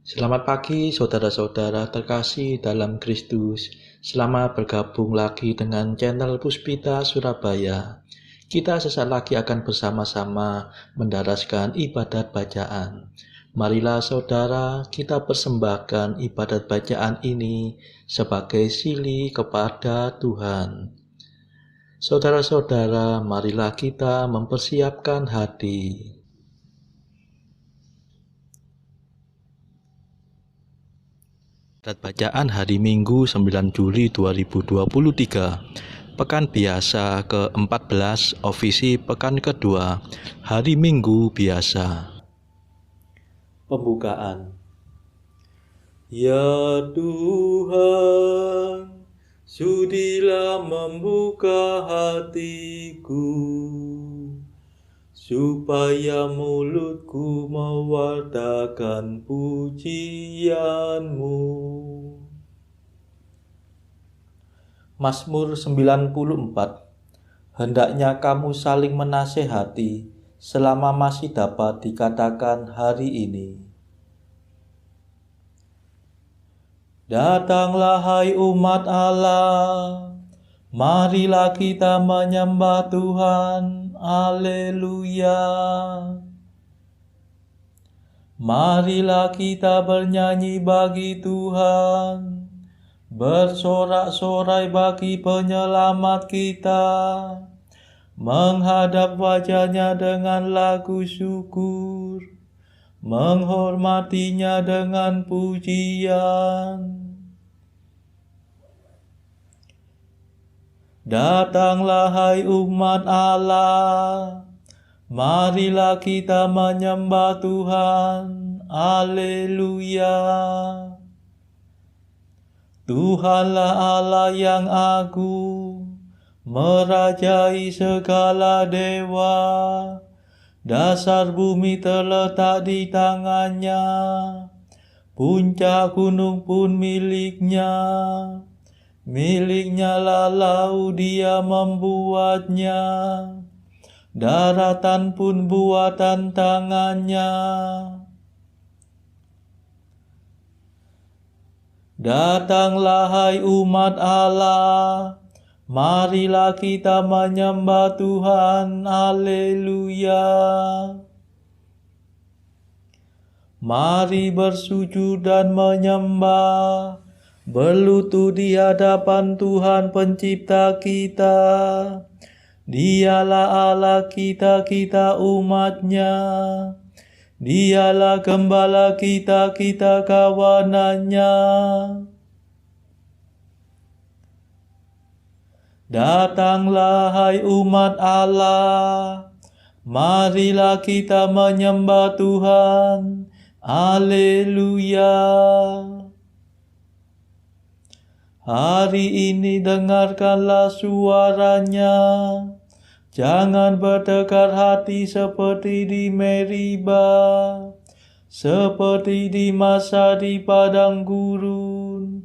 Selamat pagi saudara-saudara terkasih dalam Kristus. Selamat bergabung lagi dengan channel Puspita Surabaya. Kita sesaat lagi akan bersama-sama mendaraskan ibadat bacaan. Marilah saudara, kita persembahkan ibadat bacaan ini sebagai sili kepada Tuhan. Saudara-saudara, marilah kita mempersiapkan hati. Bacaan hari Minggu 9 Juli 2023, Pekan Biasa ke-14, Ofisi Pekan kedua, Hari Minggu Biasa. Pembukaan. Ya Tuhan, sudilah membuka hatiku, supaya mulutku mewartakan pujian-Mu. Mazmur 94. Hendaknya kamu saling menasehati selama masih dapat dikatakan hari ini. Datanglah hai umat Allah, marilah kita menyembah Tuhan. Haleluya. Marilah kita bernyanyi bagi Tuhan, bersorak-sorai bagi penyelamat kita, menghadap wajah-Nya dengan lagu syukur, menghormatinya dengan pujian. Datanglah hai umat Allah, marilah kita menyembah Tuhan. Haleluya. Tuhanlah Allah yang agung, merajai segala dewa. Dasar bumi terletak di tangan-Nya, puncak gunung pun milik-Nya. Milik-Nya lah laut, Dia membuatnya, daratan pun buatan tangan-Nya. Datanglah hai umat Allah, marilah kita menyembah Tuhan. Haleluya. Mari bersujud dan menyembah, berlutut di hadapan Tuhan pencipta kita. Dialah Allah kita, kita umat-Nya. Dialah gembala kita, kita kawanan-Nya. Datanglah hai umat Allah, marilah kita menyembah Tuhan. Haleluya. Hari ini dengarkanlah suara-Nya. Jangan bertekar hati seperti di Meriba, seperti di masa di padang gurun,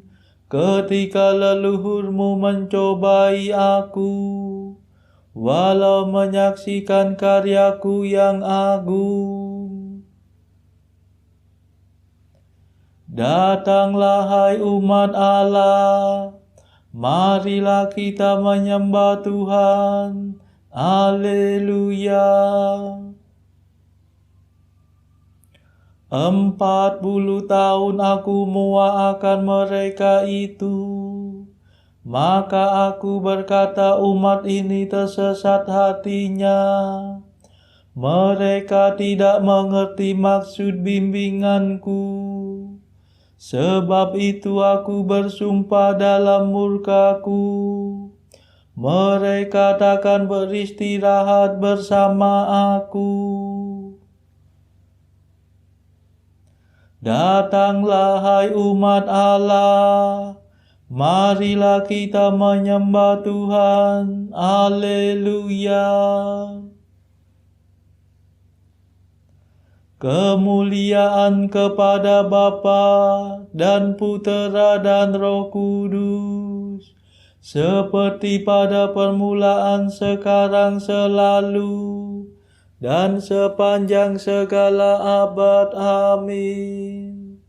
ketika leluhurmu mencobai aku, walau menyaksikan karyaku yang agung. Datanglah hai umat Allah, marilah kita menyembah Tuhan. Haleluya. 40 tahun aku muak akan mereka itu, maka aku berkata umat ini tersesat hatinya. Mereka tidak mengerti maksud bimbinganku. Sebab itu aku bersumpah dalam murkaku, mereka takkan beristirahat bersama aku. Datanglah hai umat Allah, marilah kita menyembah Tuhan. Haleluya. Kemuliaan kepada Bapa dan Putera dan Roh Kudus, seperti pada permulaan, sekarang, selalu, dan sepanjang segala abad. Amin.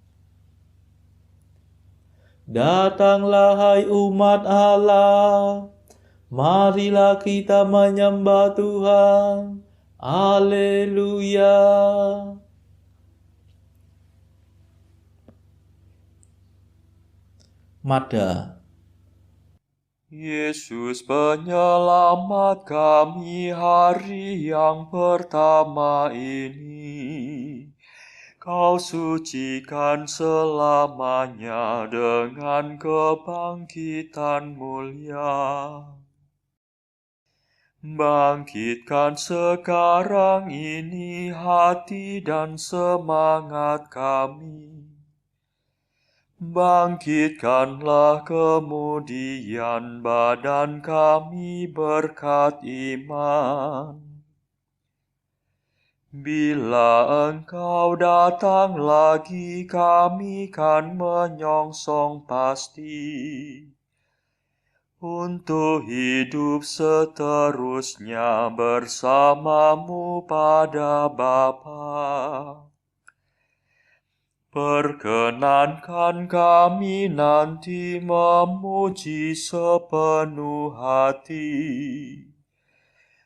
Datanglah hai umat Allah, marilah kita menyembah Tuhan. Haleluya. Mada. Yesus penyelamat kami hari yang pertama ini. Kau sucikan selamanya dengan kebangkitan mulia. Bangkitkan sekarang ini hati dan semangat kami. Bangkitkanlah kemudian badan kami berkat iman. Bila Engkau datang lagi, kami kan menyongsong pasti untuk hidup seterusnya bersamamu pada Bapa. Perkenankan kami nanti memuji sepenuh hati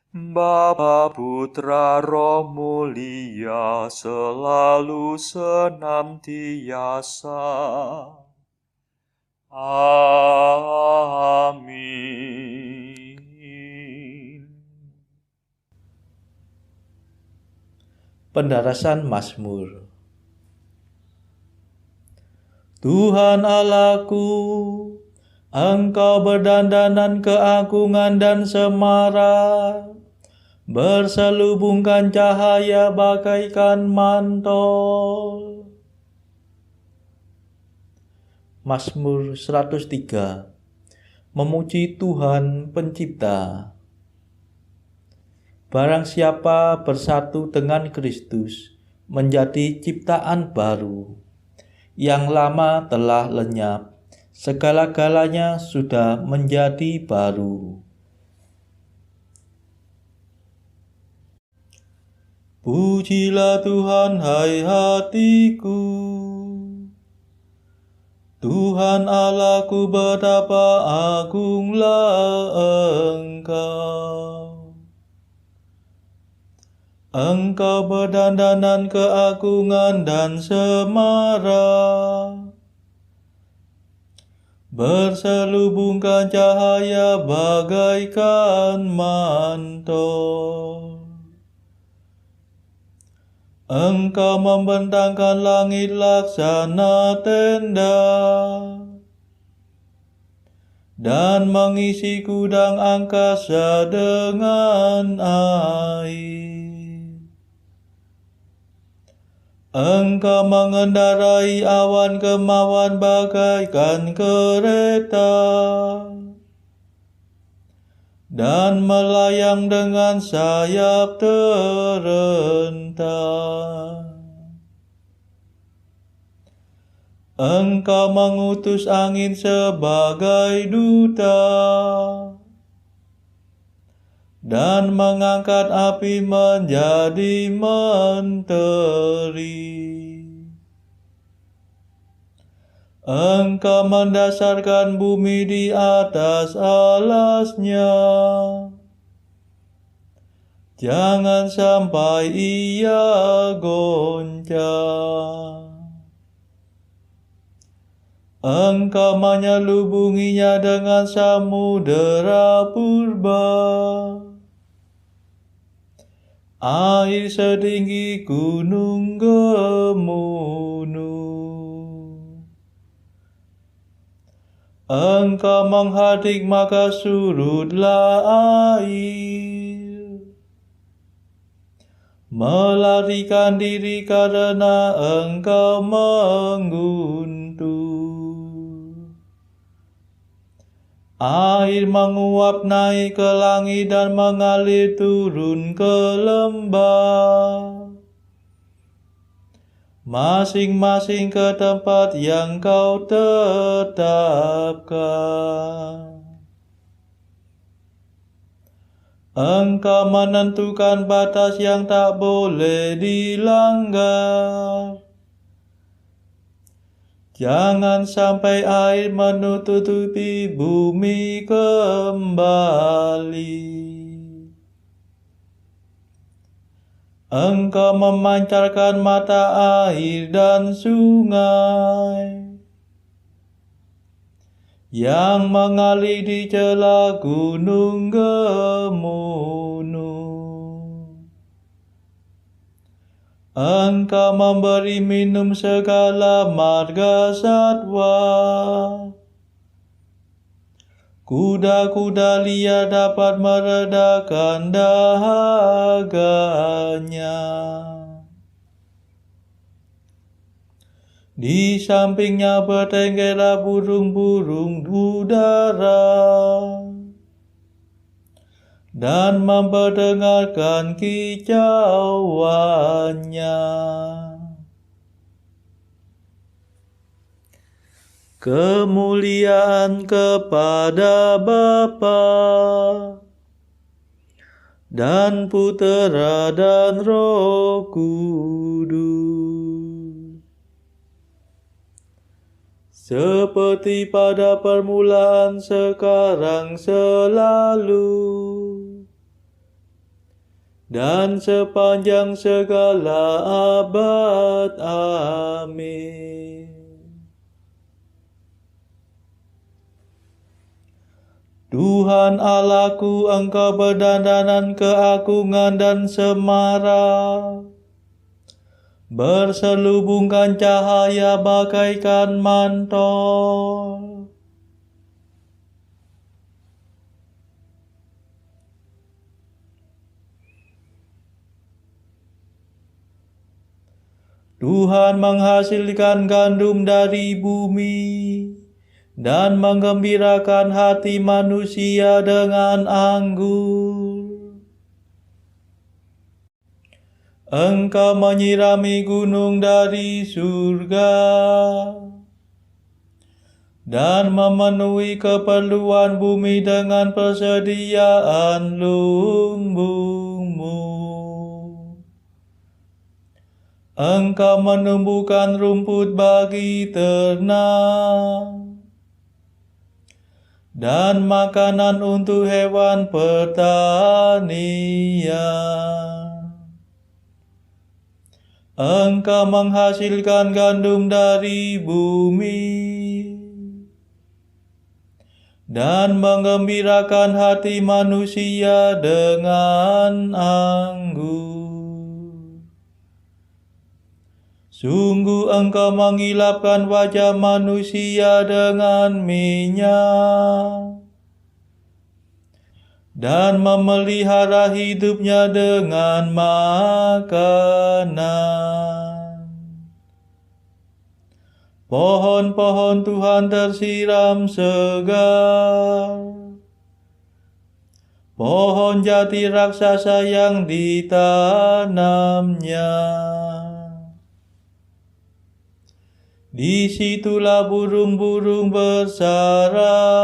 Bapa, Putra, Roh Mulia, selalu senantiasa. Amin. Pendarasan Mazmur. Tuhan Allahku, Engkau berdandanan keagungan dan semara, berselubungkan cahaya bagaikan mantel. Mazmur 103. Memuji Tuhan Pencipta. Barang siapa bersatu dengan Kristus, menjadi ciptaan baru. Yang lama telah lenyap, segala-galanya sudah menjadi baru. Pujilah Tuhan, hai hatiku. Tuhan Allahku, betapa agunglah Engkau. Engkau berdandanan keagungan dan semara, berselubungkan cahaya bagaikan mantel. Engkau membentangkan langit laksana tenda, dan mengisi gudang angkasa dengan air. Engkau mengendarai awan kemauan bagaikan kereta, dan melayang dengan sayap terentang. Engkau mengutus angin sebagai duta, dan mengangkat api menjadi menteri. Engkau mendasarkan bumi di atas alasnya, jangan sampai ia goncang. Engkau menyelubunginya dengan samudera purba, air setinggi gunung Gemunuh. Engkau menghadik maka surutlah air, melarikan diri karena Engkau mengguntur. Air menguap naik ke langit dan mengalir turun ke lembah, masing-masing ke tempat yang Kau tetapkan. Engkau menentukan batas yang tak boleh dilanggar, Jangan sampai air menutupi bumi kembali. Engkau memancarkan mata air dan sungai yang mengalir di celah gunung gemunung. Engkau memberi minum segala marga satwa. Kuda-kuda liar dapat meredakan dahaganya. Di sampingnya bertenggerlah burung-burung udara dan memperdengarkan kicauannya. Kemuliaan kepada Bapa dan Putera dan Roh Kudus, seperti pada permulaan, sekarang, selalu, dan sepanjang segala abad. Amin. Tuhan Allahku, Engkau berdandanan keagungan dan semara, berselubungkan cahaya bagaikan mantel. Tuhan menghasilkan gandum dari bumi dan menggembirakan hati manusia dengan anggur. Engkau menyirami gunung dari surga dan memenuhi keperluan bumi dengan persediaan lumbungmu. Engkau menumbuhkan rumput bagi ternak dan makanan untuk hewan pertanian. Engkau menghasilkan gandum dari bumi dan menggembirakan hati manusia dengan anggur. Sungguh Engkau mengilapkan wajah manusia dengan minyak dan memelihara hidupnya dengan makanan. Pohon-pohon Tuhan tersiram segar, pohon jati raksasa yang ditanamnya. Disitulah burung-burung bersarang,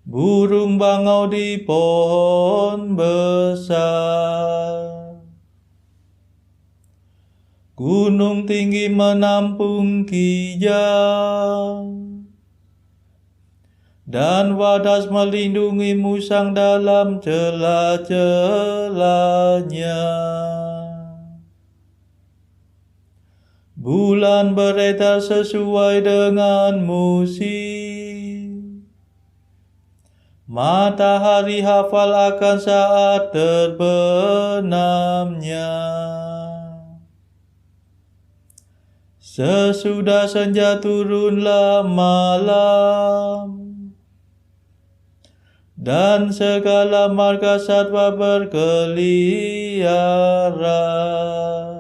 burung bangau di pohon besar. Gunung tinggi menampung kijang, dan wadas melindungi musang dalam celah-celahnya. Bulan beredar sesuai dengan musim, matahari hafal akan saat terbenamnya. Sesudah senja turunlah malam, dan segala marga satwa berkeliaran.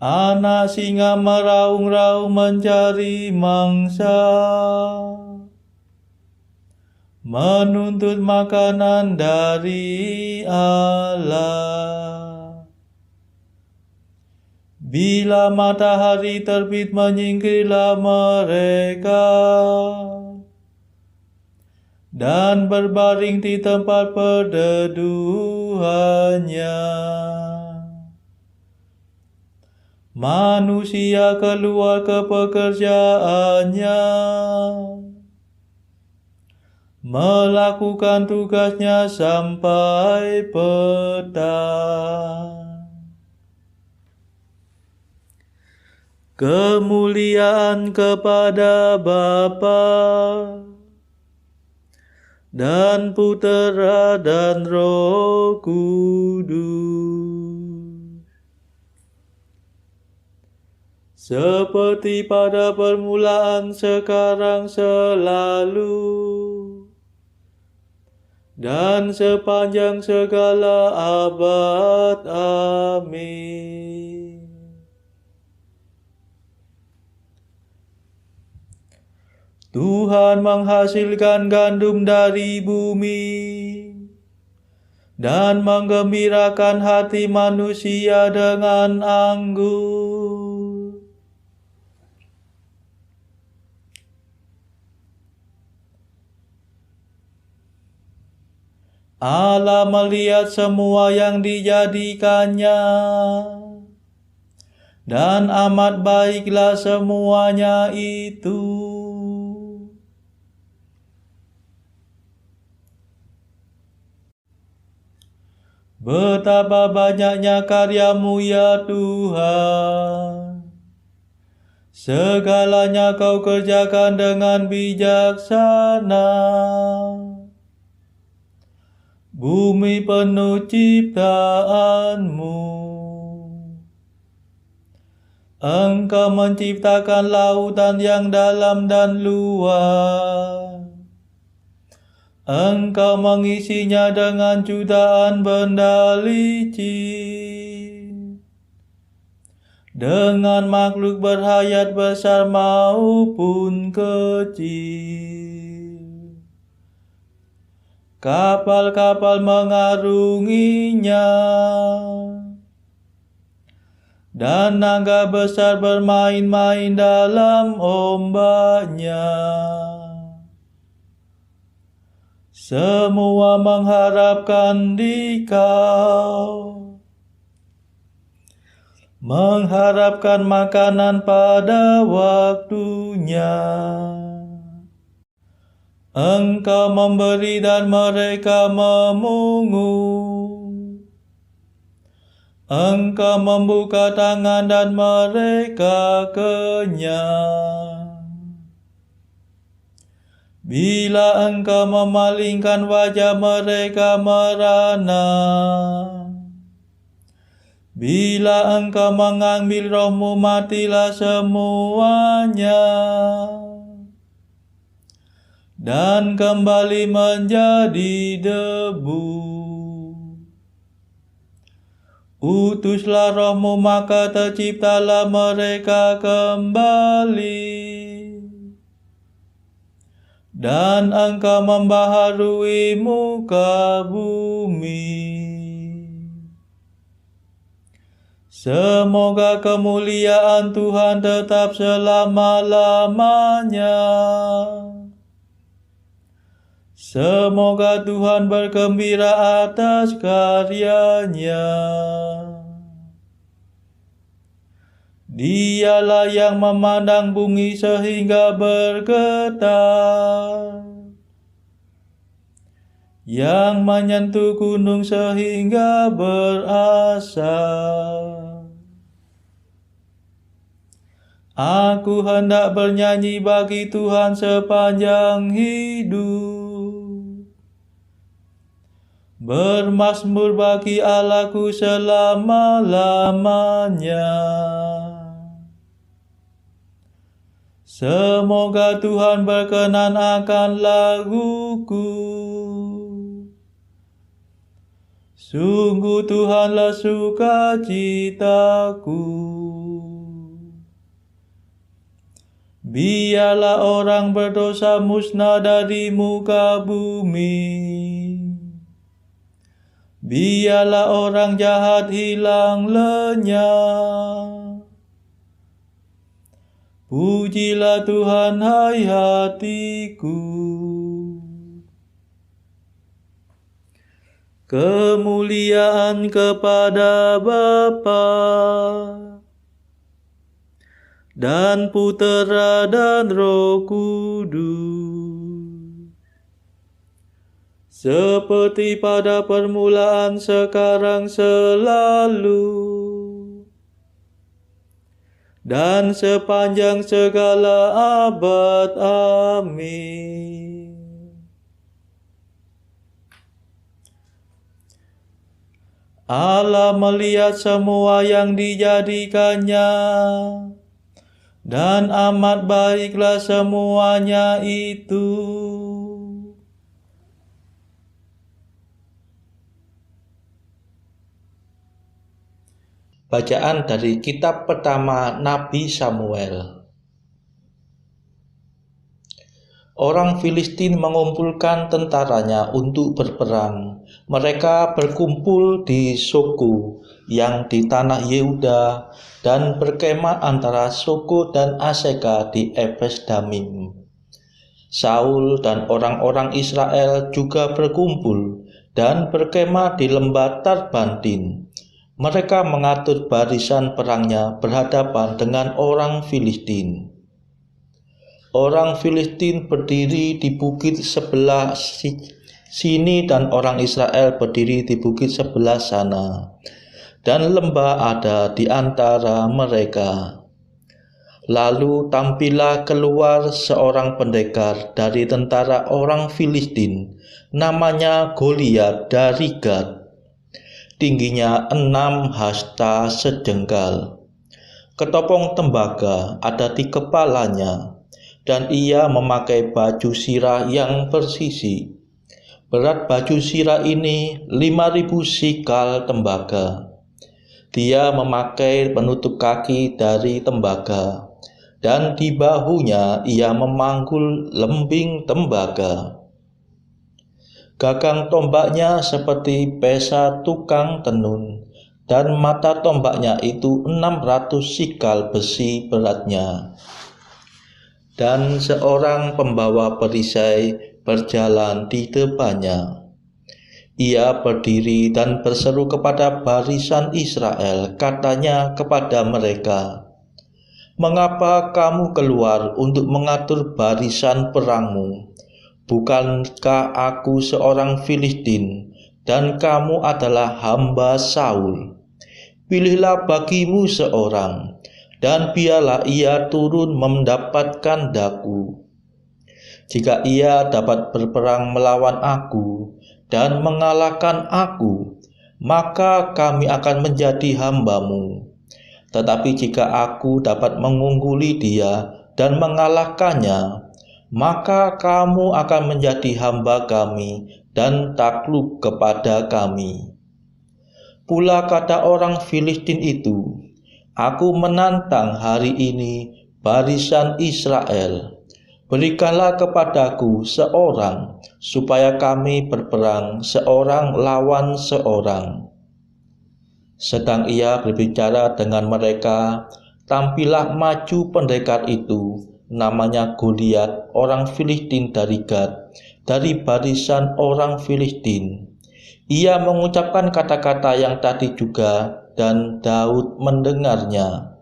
Anak singa meraung-raung mencari mangsa, menuntut makanan dari Allah. Bila matahari terbit menyingkirlah mereka, dan berbaring di tempat perteduhannya. manusia keluar ke pekerjaannya, melakukan tugasnya sampai petang. Kemuliaan kepada Bapa dan Putera dan Roh Kudus, seperti pada permulaan, sekarang, selalu, dan sepanjang segala abad. Amin. Tuhan menghasilkan gandum dari bumi dan menggembirakan hati manusia dengan anggur. Allah melihat semua yang dijadikannya, dan amat baiklah semuanya itu. Betapa banyaknya karya-Mu ya Tuhan. Segalanya Kau kerjakan dengan bijaksana. Bumi penuh ciptaan-Mu. Engkau menciptakan lautan yang dalam dan luas. Engkau mengisinya dengan jutaan benda licin, dengan makhluk berhayat besar maupun kecil. Kapal-kapal mengarunginya, dan naga besar bermain-main dalam ombaknya. Semua mengharapkan di Kau, mengharapkan makanan pada waktunya. Engkau memberi dan mereka memungut. Engkau membuka tangan dan mereka kenyang. Bila Engkau memalingkan wajah, mereka merana. Bila Engkau mengambil roh-Mu, matilah semuanya, dan kembali menjadi debu. Utuslah roh-Mu, maka terciptalah mereka kembali. Dan Engkau membaharui muka bumi. Semoga kemuliaan Tuhan tetap selama-lamanya. Semoga Tuhan bergembira atas karyanya. Dialah yang memandang bumi sehingga bergetar, yang menyentuh gunung sehingga berasap. Aku hendak bernyanyi bagi Tuhan sepanjang hidup, bermazmur bagi Allahku selama-lamanya. Semoga Tuhan berkenan akan laguku. Sungguh Tuhanlah sukacitaku. Biarlah orang berdosa musnah dari muka bumi. Biarlah orang jahat hilang lenyap. Pujilah Tuhan, hai hatiku. Kemuliaan kepada Bapa dan Putera dan Roh Kudus, seperti pada permulaan, sekarang, selalu, dan sepanjang segala abad. Amin. Allah melihat semua yang dijadikannya, dan amat baiklah semuanya itu. Bacaan dari kitab pertama Nabi Samuel. Orang Filistin mengumpulkan tentaranya untuk berperang. Mereka berkumpul di Soko yang di tanah Yehuda dan berkemah antara Soko dan Aseka di Efes Damim. Saul dan orang-orang Israel juga berkumpul dan berkemah di lembah Tarbantin. Mereka mengatur barisan perangnya berhadapan dengan orang Filistin. Orang Filistin berdiri di bukit sebelah sini dan orang Israel berdiri di bukit sebelah sana, dan lembah ada di antara mereka. Lalu tampillah keluar seorang pendekar dari tentara orang Filistin, namanya Goliat dari Gat. Tingginya 6 hasta sejengkal. Ketopong tembaga ada di kepalanya, dan ia memakai baju sirah yang bersisi. Berat baju sirah ini 5.000 sikal tembaga. Dia memakai penutup kaki dari tembaga, dan di bahunya ia memanggul lembing tembaga. Gagang tombaknya seperti pesa tukang tenun, dan mata tombaknya itu 600 sikal besi beratnya. Dan seorang pembawa perisai berjalan di depannya. Ia berdiri dan berseru kepada barisan Israel, katanya kepada mereka, "Mengapa kamu keluar untuk mengatur barisan perangmu? Bukankah aku seorang Filistin, dan kamu adalah hamba Saul? Pilihlah bagimu seorang, dan biarlah ia turun mendapatkan daku. Jika ia dapat berperang melawan aku dan mengalahkan aku, maka kami akan menjadi hambamu. Tetapi jika aku dapat mengungguli dia dan mengalahkannya, maka kamu akan menjadi hamba kami dan takluk kepada kami." Pula kata orang Filistin itu, "Aku menantang hari ini barisan Israel. Berikanlah kepadaku seorang, supaya kami berperang seorang lawan seorang." Sedang ia berbicara dengan mereka, tampillah maju pendekar itu, namanya Goliat, orang Filistin dari Gat, dari barisan orang Filistin. Ia mengucapkan kata-kata yang tadi juga, dan Daud mendengarnya.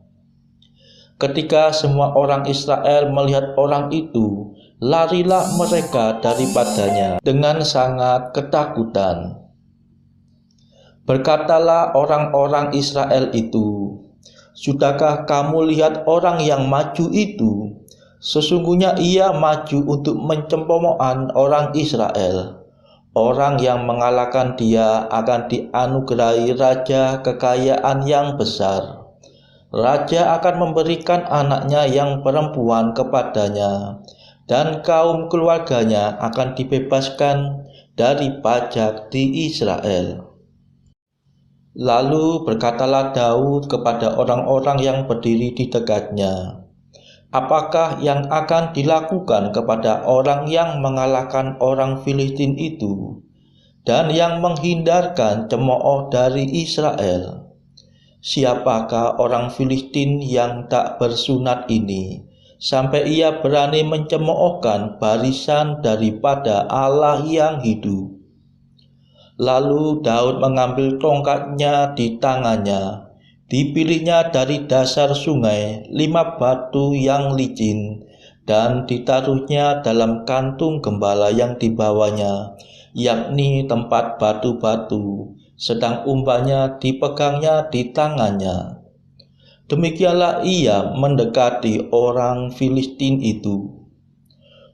Ketika semua orang Israel melihat orang itu, larilah mereka daripadanya dengan sangat ketakutan. Berkatalah orang-orang Israel itu, "Sudahkah kamu lihat orang yang maju itu? Sesungguhnya ia maju untuk mencemoohkan orang Israel. Orang yang mengalahkan dia akan dianugerahi raja kekayaan yang besar. Raja akan memberikan anaknya yang perempuan kepadanya, dan kaum keluarganya akan dibebaskan dari pajak di Israel." Lalu berkatalah Daud kepada orang-orang yang berdiri di dekatnya, "Apakah yang akan dilakukan kepada orang yang mengalahkan orang Filistin itu, dan yang menghindarkan cemooh dari Israel? Siapakah orang Filistin yang tak bersunat ini, sampai ia berani mencemoohkan barisan daripada Allah yang hidup?" Lalu Daud mengambil tongkatnya di tangannya, Dipilihnya dari dasar sungai 5 batu yang licin, dan ditaruhnya dalam kantung gembala yang dibawanya, yakni tempat batu-batu, sedang umpannya dipegangnya di tangannya. Demikianlah ia mendekati orang Filistin itu.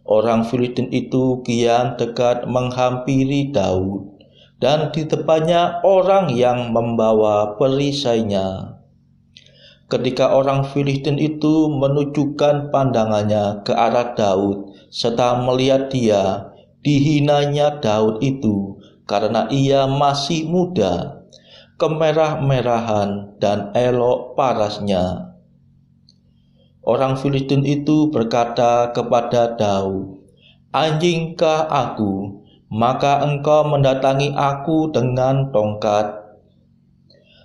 Orang Filistin itu kian dekat menghampiri Daud, dan di depannya orang yang membawa perisainya. Ketika orang Filistin itu menunjukkan pandangannya ke arah Daud serta melihat dia, dihinanya Daud itu karena ia masih muda, kemerah-merahan dan elok parasnya. Orang Filistin itu berkata kepada Daud, "Anjingkah aku, maka engkau mendatangi aku dengan tongkat?"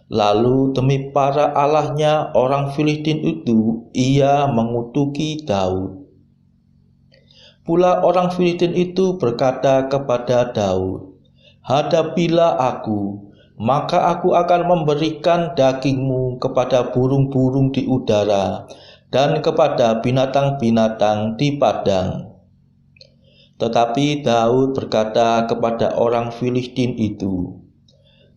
Lalu demi para allahnya orang Filistin itu, ia mengutuki Daud. Pula orang Filistin itu berkata kepada Daud, "Hadapilah aku, maka aku akan memberikan dagingmu kepada burung-burung di udara dan kepada binatang-binatang di padang." Tetapi Daud berkata kepada orang Filistin itu,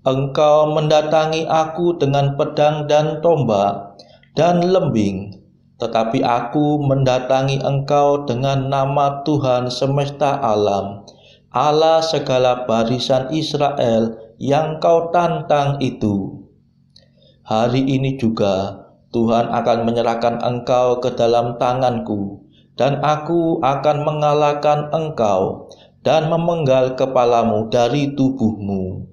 "Engkau mendatangi aku dengan pedang dan tombak dan lembing, tetapi aku mendatangi engkau dengan nama Tuhan semesta alam, Allah segala barisan Israel yang kau tantang itu. Hari ini juga Tuhan akan menyerahkan engkau ke dalam tanganku, dan aku akan mengalahkan engkau dan memenggal kepalamu dari tubuhmu.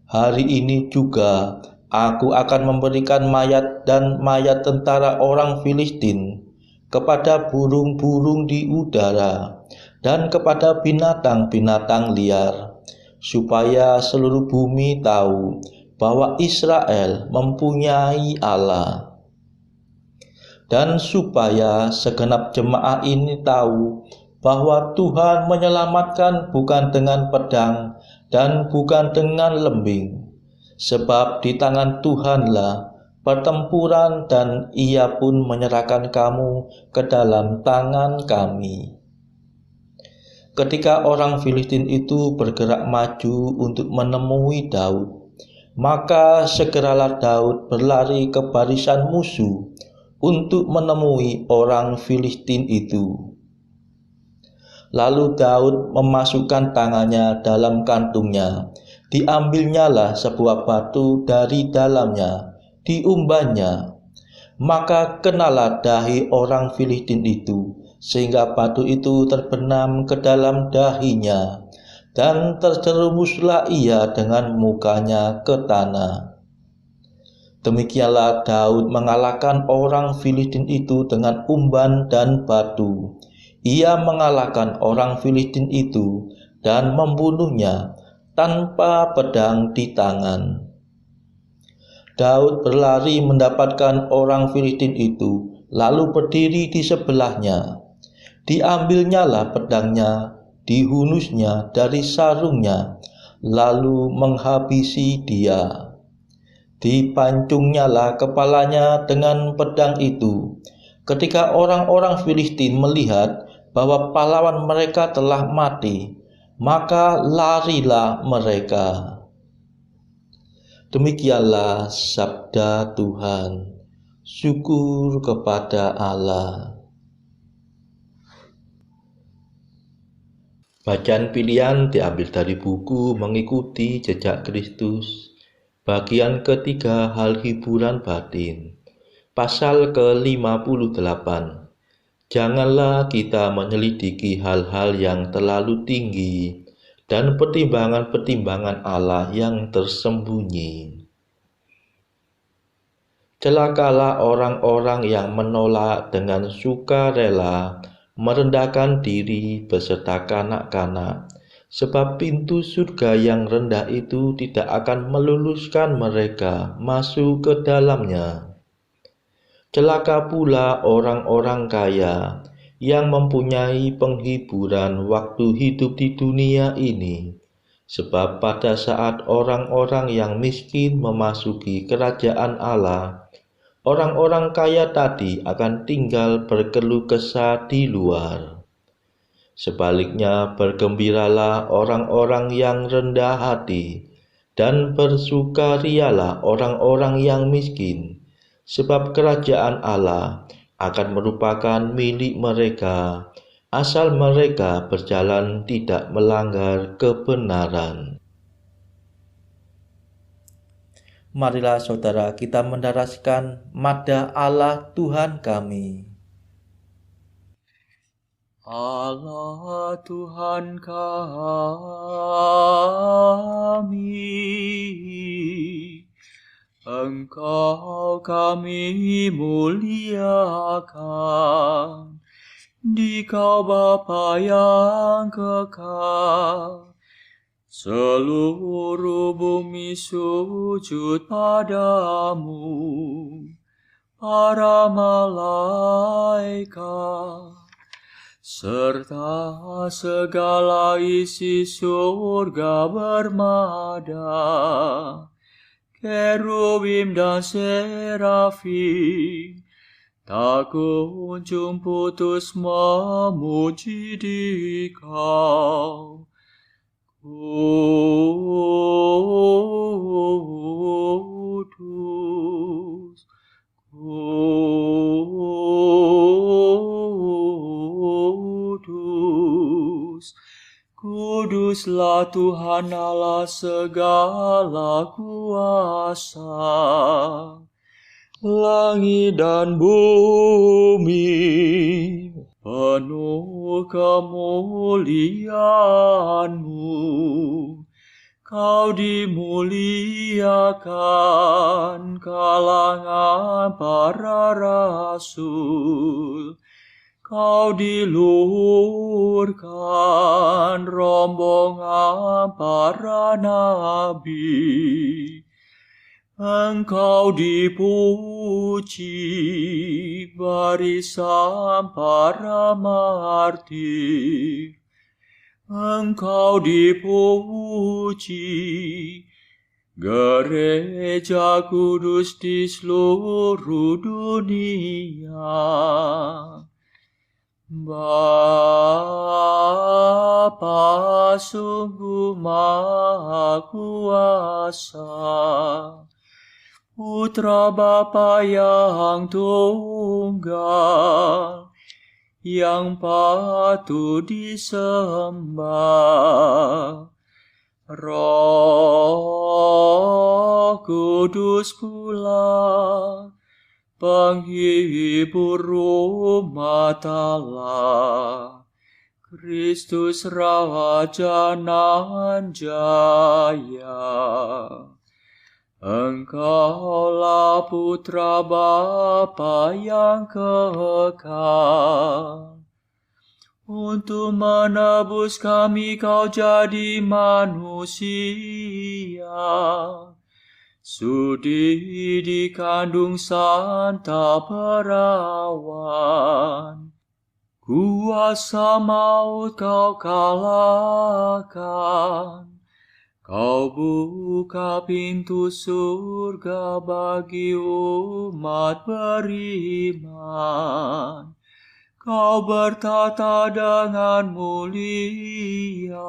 Hari ini juga aku akan memberikan mayat dan mayat tentara orang Filistin kepada burung-burung di udara dan kepada binatang-binatang liar, supaya seluruh bumi tahu bahwa Israel mempunyai Allah. Dan supaya segenap jemaah ini tahu bahwa Tuhan menyelamatkan bukan dengan pedang dan bukan dengan lembing, sebab di tangan Tuhanlah pertempuran, dan ia pun menyerahkan kamu ke dalam tangan kami." Ketika orang Filistin itu bergerak maju untuk menemui Daud, maka segeralah Daud berlari ke barisan musuh untuk menemui orang Filistin itu. Lalu Daud memasukkan tangannya dalam kantungnya, diambilnyalah sebuah batu dari dalamnya, diumbannya. Maka kenalah dahi orang Filistin itu, sehingga batu itu terbenam ke dalam dahinya, dan terjerumuslah ia dengan mukanya ke tanah. Demikianlah Daud mengalahkan orang Filistin itu dengan umban dan batu. Ia mengalahkan orang Filistin itu dan membunuhnya tanpa pedang di tangan. Daud berlari mendapatkan orang Filistin itu, lalu berdiri di sebelahnya. Diambilnyalah pedangnya, dihunusnya dari sarungnya, lalu menghabisi dia. Dipancungnyalah kepalanya dengan pedang itu. Ketika orang-orang Filistin melihat bahwa pahlawan mereka telah mati, maka larilah mereka. Demikianlah sabda Tuhan. Syukur kepada Allah. Bacaan pilihan diambil dari buku Mengikuti Jejak Kristus, bagian ketiga, hal hiburan batin, pasal ke-58. Janganlah kita menyelidiki hal-hal yang terlalu tinggi dan pertimbangan-pertimbangan Allah yang tersembunyi. Celakalah orang-orang yang menolak dengan sukarela merendahkan diri beserta kanak-kanak, sebab pintu surga yang rendah itu tidak akan meluluskan mereka masuk ke dalamnya. Celaka pula orang-orang kaya yang mempunyai penghiburan waktu hidup di dunia ini, Sebab pada saat orang-orang yang miskin memasuki kerajaan Allah, orang-orang kaya tadi akan tinggal berkeluh kesah di luar. Sebaliknya, bergembiralah orang-orang yang rendah hati, dan bersukarialah orang-orang yang miskin, sebab kerajaan Allah akan merupakan milik mereka, asal mereka berjalan tidak melanggar kebenaran. Marilah saudara kita mendaraskan Madda Allah Tuhan kami. Allah Tuhan kami, Engkau kami muliakan, Dikau Bapa yang kekal. Seluruh bumi sujud padamu, para malaikat, serta segala isi surga bermada, kerubim dan serafim, tak kunjung putus memuji Dikau. Kudus, kudus, kuduslah Tuhan Allah segala kuasa. Langit dan bumi penuh kemuliaan-Mu. Kau dimuliakan kalangan para rasul. Kau diluhurkan rombongan para nabi. Engkau dipuji barisan para martir. Engkau dipuji gereja kudus di seluruh dunia. Bapa sungguh Maha Kuasa, Putra Bapa yang tunggal, yang patut disembah. Roh Kudus pula, penghibur umat Allah, Kristus Raja nan jaya. Engkaulah Putra Bapa yang kekal. Untuk menebus kami Kau jadi manusia. Sudi dikandung Santa Perawan. Kuasa maut Kau kalahkan. Kau buka pintu surga bagi umat beriman. Kau bertata dengan mulia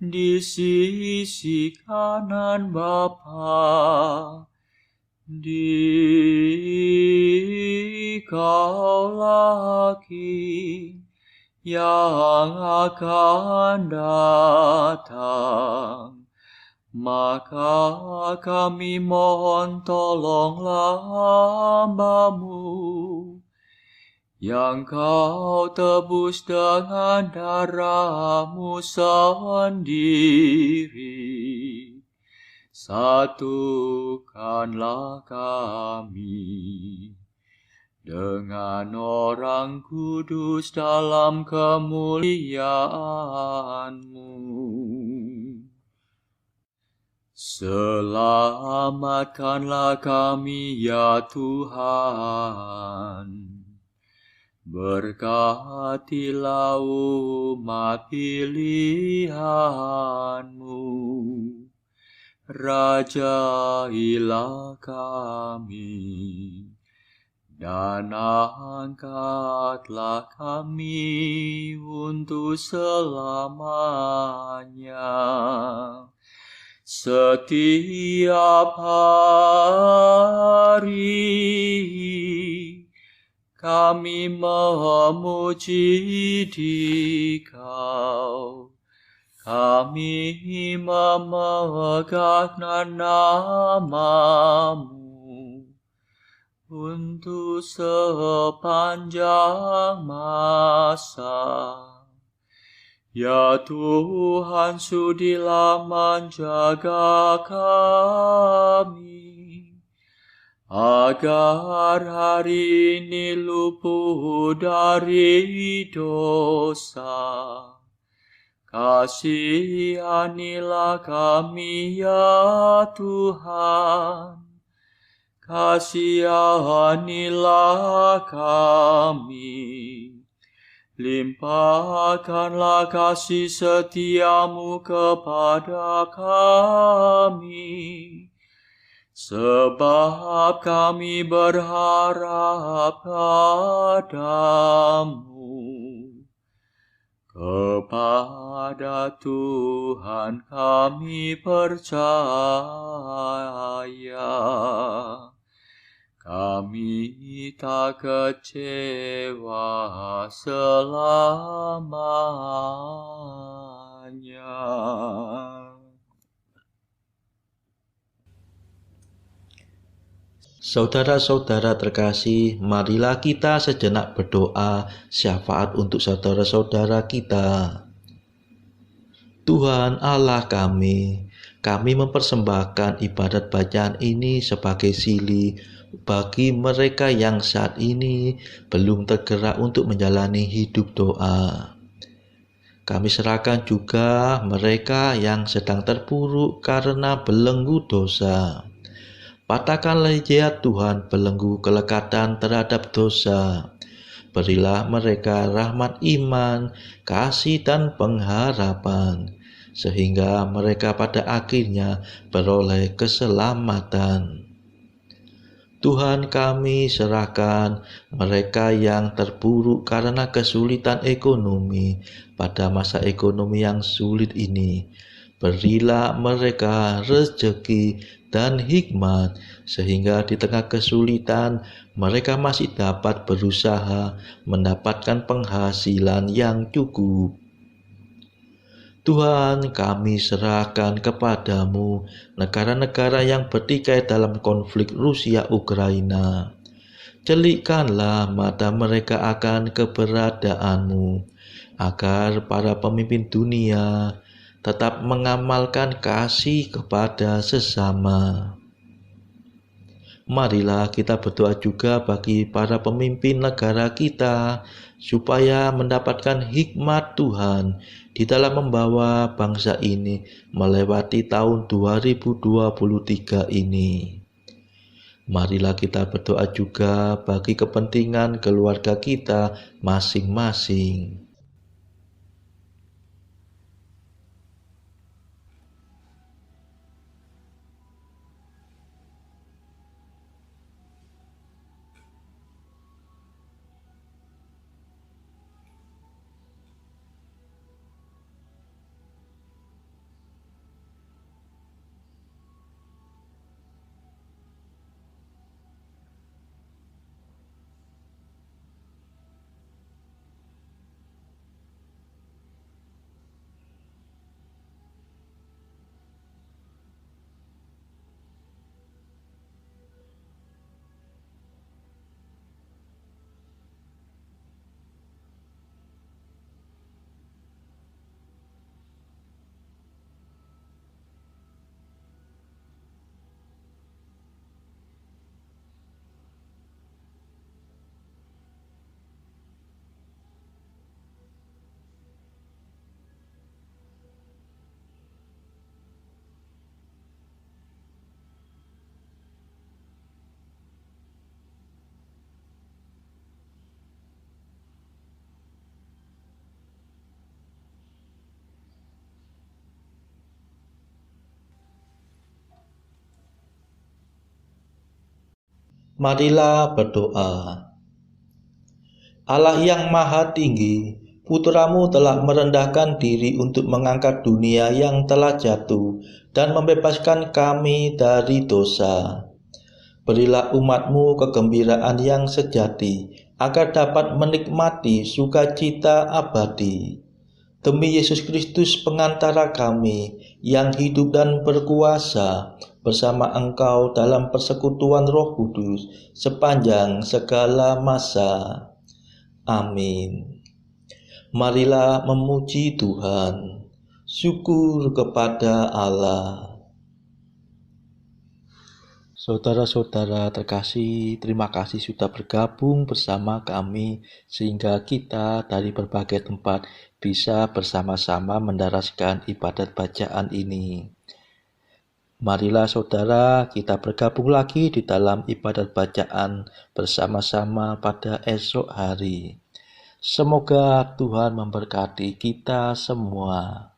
di sisi kanan Bapa. Dikaulah King yang akan datang. Maka kami mohon tolonglah hamba-Mu, yang Kau tebus dengan darah-Mu sendiri. Satukanlah kami dengan orang kudus dalam kemuliaan-Mu. Selamatkanlah kami ya Tuhan, Berkatilah umat pilihan-Mu, rajailah kami, dan angkatlah kami untuk selamanya. Setiap hari kami memuji Dikau, kami memegang nama-Mu untuk sepanjang masa. Ya Tuhan, sudilah menjaga kami, agar hari ini luput dari dosa. Kasihanilah kami ya Tuhan, kasihanilah kami. Limpahkanlah kasih setia-Mu kepada kami, sebab kami berharap padamu. Kepada Tuhan kami percaya, kami tak kecewa selamanya. Saudara-saudara terkasih, marilah kita sejenak berdoa syafaat untuk saudara-saudara kita. Tuhan Allah kami mempersembahkan ibadat bacaan ini sebagai sili bagi mereka yang saat ini belum tergerak untuk menjalani hidup doa. Kami serahkan juga mereka yang sedang terpuruk karena belenggu dosa. Patahkanlah ya Tuhan belenggu kelekatan terhadap dosa. Berilah mereka rahmat iman, kasih dan pengharapan, sehingga mereka pada akhirnya beroleh keselamatan. Tuhan, kami serahkan mereka yang terpuruk karena kesulitan ekonomi pada masa ekonomi yang sulit ini. Berilah mereka rezeki dan hikmat, sehingga di tengah kesulitan mereka masih dapat berusaha mendapatkan penghasilan yang cukup. Tuhan, kami serahkan kepadamu negara-negara yang bertikai dalam konflik Rusia-Ukraina. Celikkanlah mata mereka akan keberadaanmu, agar para pemimpin dunia tetap mengamalkan kasih kepada sesama. Marilah kita berdoa juga bagi para pemimpin negara kita, supaya mendapatkan hikmat Tuhan di dalam membawa bangsa ini melewati tahun 2023 ini. Marilah kita berdoa juga bagi kepentingan keluarga kita masing-masing. Marilah berdoa. Allah yang Maha Tinggi, Putramu telah merendahkan diri untuk mengangkat dunia yang telah jatuh dan membebaskan kami dari dosa. Berilah umat-Mu kegembiraan yang sejati, agar dapat menikmati sukacita abadi. Demi Yesus Kristus pengantara kami, yang hidup dan berkuasa bersama Engkau dalam persekutuan Roh Kudus sepanjang segala masa. Amin. Marilah memuji Tuhan. Syukur kepada Allah. Saudara-saudara terkasih, terima kasih sudah bergabung bersama kami sehingga kita dari berbagai tempat bisa bersama-sama mendaraskan ibadat bacaan ini. Marilah saudara, kita bergabung lagi di dalam ibadat bacaan bersama-sama pada esok hari. Semoga Tuhan memberkati kita semua.